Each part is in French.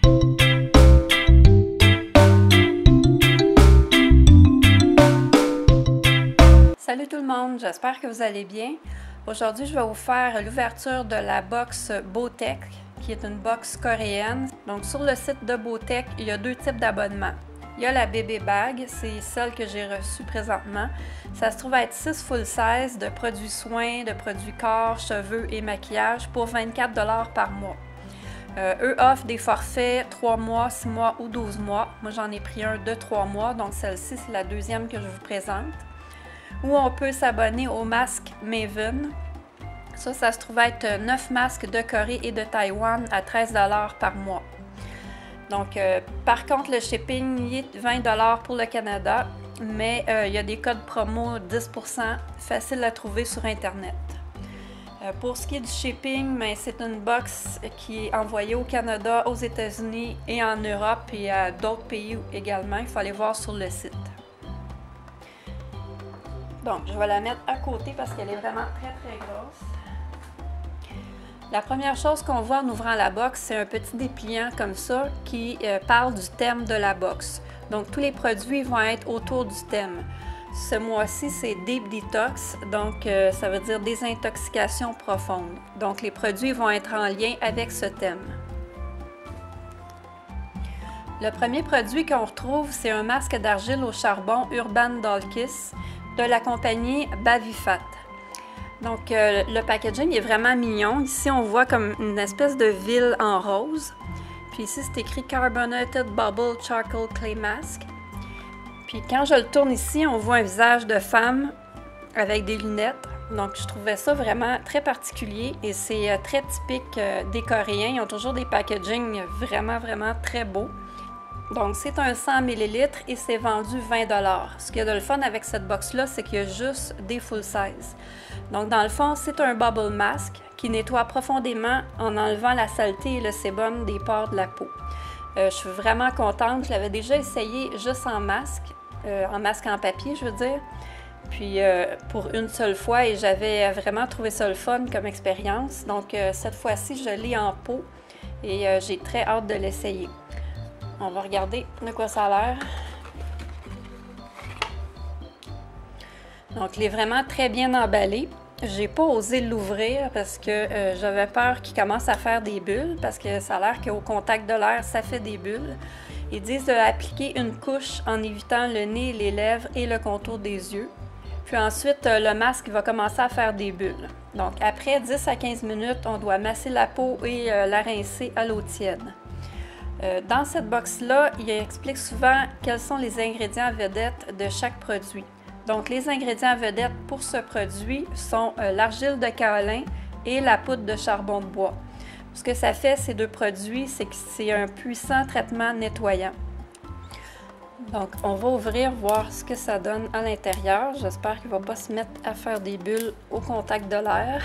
Salut tout le monde, j'espère que vous allez bien. Aujourd'hui, je vais vous faire l'ouverture de la box Beautech, qui est une box coréenne. Donc sur le site de Beautech, il y a deux types d'abonnements. Il y a la bébé bag, c'est celle que j'ai reçue présentement. Ça se trouve être 6 full size de produits soins, de produits corps, cheveux et maquillage pour 24 $ par mois. Eux offrent des forfaits 3 mois, 6 mois ou 12 mois. Moi, j'en ai pris un de 3 mois, donc celle-ci, c'est la deuxième que je vous présente. Ou on peut s'abonner au masque Maven. Ça se trouve être 9 masques de Corée et de Taïwan à 13 $ par mois. Donc, par contre, le shipping il est 20 $ pour le Canada, mais il y a des codes promo 10 %, facile à trouver sur Internet. Pour ce qui est du shipping, c'est une box qui est envoyée au Canada, aux États-Unis et en Europe et à d'autres pays également. Il faut aller voir sur le site. Donc, je vais la mettre à côté parce qu'elle est vraiment très grosse. La première chose qu'on voit en ouvrant la box, c'est un petit dépliant comme ça qui parle du thème de la box. Donc, tous les produits vont être autour du thème. Ce mois-ci, c'est Deep Detox, donc ça veut dire désintoxication profonde. Donc, les produits vont être en lien avec ce thème. Le premier produit qu'on retrouve, c'est un masque d'argile au charbon Urban Doll Kiss de la compagnie Bavifat. Donc, le packaging est vraiment mignon. Ici, on voit comme une espèce de ville en rose. Puis ici, c'est écrit Carbonated Bubble Charcoal Clay Mask. Puis quand je le tourne ici, on voit un visage de femme avec des lunettes. Donc, je trouvais ça vraiment très particulier et c'est très typique des Coréens. Ils ont toujours des packaging vraiment très beaux. Donc, c'est un 100 ml et c'est vendu 20 $. Ce qu'il y a de le fun avec cette box-là, c'est qu'il y a juste des full size. Donc, dans le fond, c'est un bubble mask qui nettoie profondément en enlevant la saleté et le sébum des pores de la peau. Je suis vraiment contente. Je l'avais déjà essayé juste en masque en papier, je veux dire. Puis, pour une seule fois et j'avais vraiment trouvé ça le fun comme expérience. Donc, cette fois-ci, je l'ai en peau et j'ai très hâte de l'essayer. On va regarder de quoi ça a l'air. Donc, il est vraiment très bien emballé. J'ai pas osé l'ouvrir parce que j'avais peur qu'il commence à faire des bulles parce que ça a l'air qu'au contact de l'air, ça fait des bulles. Ils disent d'appliquer une couche en évitant le nez, les lèvres et le contour des yeux. Puis ensuite, le masque va commencer à faire des bulles. Donc, après 10 à 15 minutes, on doit masser la peau et la rincer à l'eau tiède. Dans cette box-là, il explique souvent quels sont les ingrédients vedettes de chaque produit. Donc, les ingrédients vedettes pour ce produit sont l'argile de kaolin et la poudre de charbon de bois. Ce que ça fait, ces deux produits, c'est que c'est un puissant traitement nettoyant. Donc, on va ouvrir, voir ce que ça donne à l'intérieur. J'espère qu'il ne va pas se mettre à faire des bulles au contact de l'air.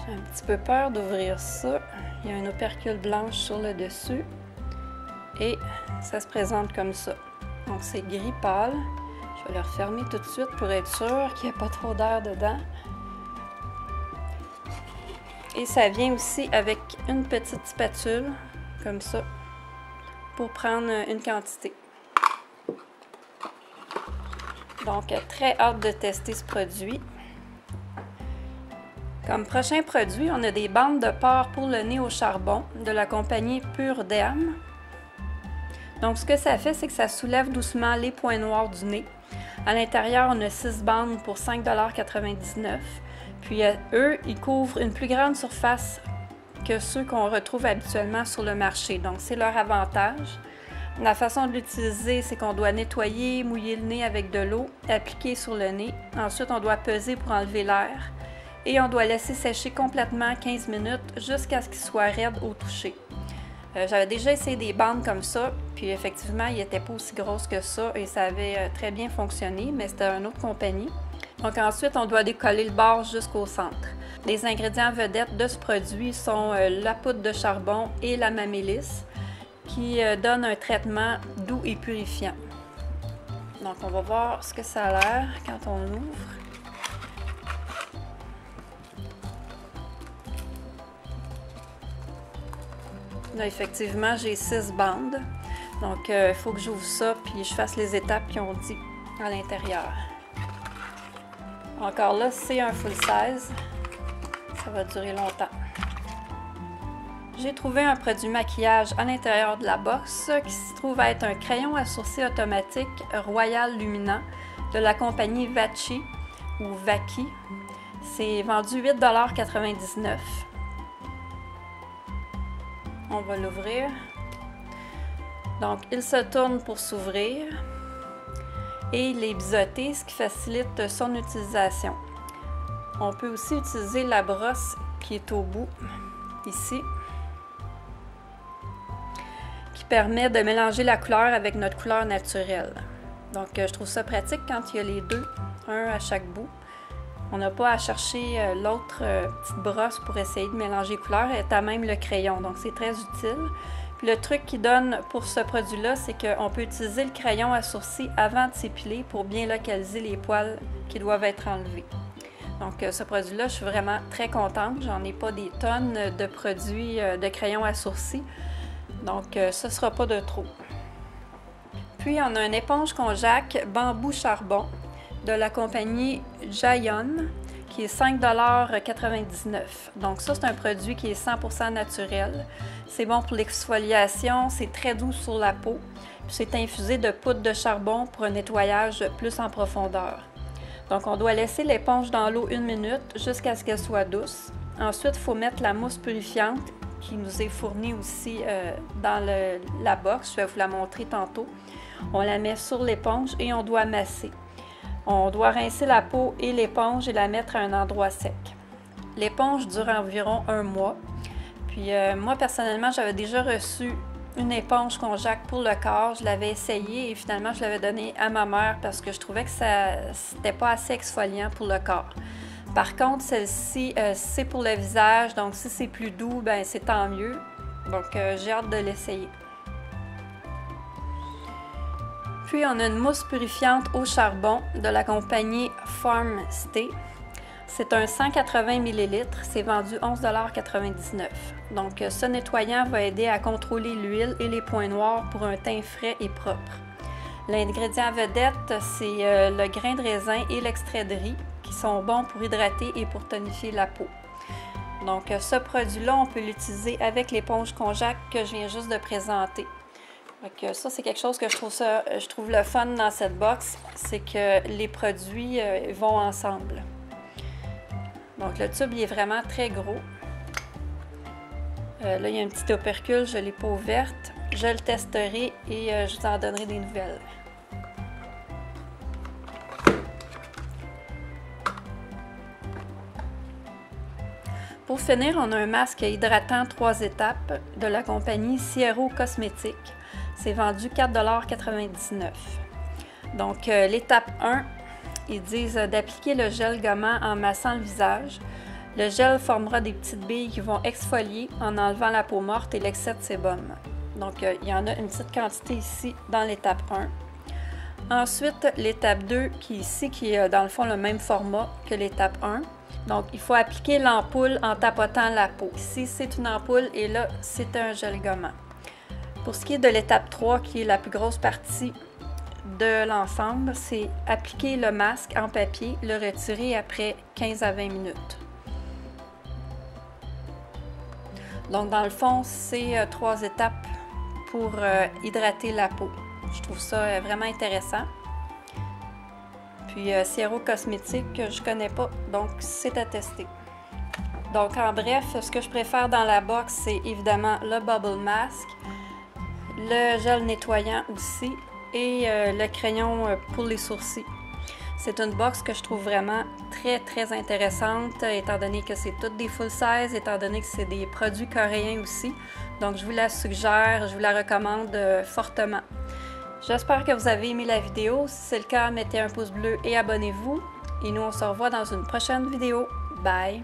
J'ai un petit peu peur d'ouvrir ça. Il y a un opercule blanche sur le dessus et ça se présente comme ça. Donc c'est gris pâle. Je vais le refermer tout de suite pour être sûr qu'il n'y a pas trop d'air dedans. Et ça vient aussi avec une petite spatule comme ça pour prendre une quantité. Donc très hâte de tester ce produit. Comme prochain produit, on a des bandes de pores pour le nez au charbon de la compagnie Pure Derm. Donc, ce que ça fait, c'est que ça soulève doucement les points noirs du nez. À l'intérieur, on a 6 bandes pour 5,99 $. Puis, eux, ils couvrent une plus grande surface que ceux qu'on retrouve habituellement sur le marché. Donc, c'est leur avantage. La façon de l'utiliser, c'est qu'on doit nettoyer, mouiller le nez avec de l'eau, appliquer sur le nez. Ensuite, on doit peser pour enlever l'air. Et on doit laisser sécher complètement 15 minutes jusqu'à ce qu'il soit raide au toucher. J'avais déjà essayé des bandes comme ça, puis effectivement, il n'était pas aussi grosse que ça et ça avait très bien fonctionné, mais c'était une autre compagnie. Donc ensuite, on doit décoller le bord jusqu'au centre. Les ingrédients vedettes de ce produit sont la poudre de charbon et la mamélisse qui donnent un traitement doux et purifiant. Donc on va voir ce que ça a l'air quand on l'ouvre. Là, effectivement, j'ai 6 bandes. Donc, il faut que j'ouvre ça puis je fasse les étapes qu'ils ont dit à l'intérieur. Encore là, c'est un full size. Ça va durer longtemps. J'ai trouvé un produit maquillage à l'intérieur de la box qui se trouve à être un crayon à sourcils automatique Royal Luminant de la compagnie Vachi ou Vaki. C'est vendu 8,99 $. On va l'ouvrir. Donc, il se tourne pour s'ouvrir et il est biseauté, ce qui facilite son utilisation. On peut aussi utiliser la brosse qui est au bout, ici, qui permet de mélanger la couleur avec notre couleur naturelle. Donc, je trouve ça pratique quand il y a les deux, un à chaque bout. On n'a pas à chercher l'autre petite brosse pour essayer de mélanger les couleurs, elle est à même le crayon, donc c'est très utile. Puis le truc qui donne pour ce produit-là, c'est qu'on peut utiliser le crayon à sourcils avant de s'épiler pour bien localiser les poils qui doivent être enlevés. Donc ce produit-là, je suis vraiment très contente. J'en ai pas des tonnes de produits de crayon à sourcils, donc ce ne sera pas de trop. Puis on a une éponge konjac bambou charbon de la compagnie Jayon, qui est 5,99 $. Donc ça, c'est un produit qui est 100% naturel. C'est bon pour l'exfoliation, c'est très doux sur la peau. C'est infusé de poudre de charbon pour un nettoyage plus en profondeur. Donc on doit laisser l'éponge dans l'eau 1 minute jusqu'à ce qu'elle soit douce. Ensuite, il faut mettre la mousse purifiante qui nous est fournie aussi dans la box. Je vais vous la montrer tantôt. On la met sur l'éponge et on doit masser. On doit rincer la peau et l'éponge et la mettre à un endroit sec. L'éponge dure environ 1 mois. Puis moi, personnellement, j'avais déjà reçu une éponge konjac pour le corps. Je l'avais essayée et finalement, je l'avais donnée à ma mère parce que je trouvais que c'était pas assez exfoliant pour le corps. Par contre, celle-ci, c'est pour le visage. Donc, si c'est plus doux, ben c'est tant mieux. Donc, j'ai hâte de l'essayer. Puis, on a une mousse purifiante au charbon de la compagnie Farm Stay. C'est un 180 ml, c'est vendu 11,99 $. Donc, ce nettoyant va aider à contrôler l'huile et les points noirs pour un teint frais et propre. L'ingrédient vedette, c'est le grain de raisin et l'extrait de riz qui sont bons pour hydrater et pour tonifier la peau. Donc, ce produit-là, on peut l'utiliser avec l'éponge konjac que je viens juste de présenter. Donc, ça, c'est quelque chose que je trouve le fun dans cette box, c'est que les produits vont ensemble. Donc, le tube, il est vraiment très gros. Là, il y a un petit opercule, je ne l'ai pas ouverte. Je le testerai et je vous en donnerai des nouvelles. Pour finir, on a un masque hydratant 3 étapes de la compagnie Siero Cosmétiques. C'est vendu 4,99 $. Donc, l'étape 1, ils disent d'appliquer le gel gommant en massant le visage. Le gel formera des petites billes qui vont exfolier en enlevant la peau morte et l'excès de sébum. Donc, il y en a une petite quantité ici dans l'étape 1. Ensuite, l'étape 2 qui est ici, qui est dans le fond le même format que l'étape 1. Donc, il faut appliquer l'ampoule en tapotant la peau. Ici, c'est une ampoule et là, c'est un gel gommant. Pour ce qui est de l'étape 3, qui est la plus grosse partie de l'ensemble, c'est appliquer le masque en papier, le retirer après 15 à 20 minutes. Donc, dans le fond, c'est 3 étapes pour hydrater la peau. Je trouve ça vraiment intéressant. Puis, Siero Cosmétiques, je ne connais pas, donc c'est à tester. Donc, en bref, ce que je préfère dans la box, c'est évidemment le Bubble Mask, le gel nettoyant aussi et le crayon pour les sourcils. C'est une box que je trouve vraiment très intéressante, étant donné que c'est toutes des full size, étant donné que c'est des produits coréens aussi. Donc, je vous la suggère, je vous la recommande fortement. J'espère que vous avez aimé la vidéo. Si c'est le cas, mettez un pouce bleu et abonnez-vous. Et nous, on se revoit dans une prochaine vidéo. Bye!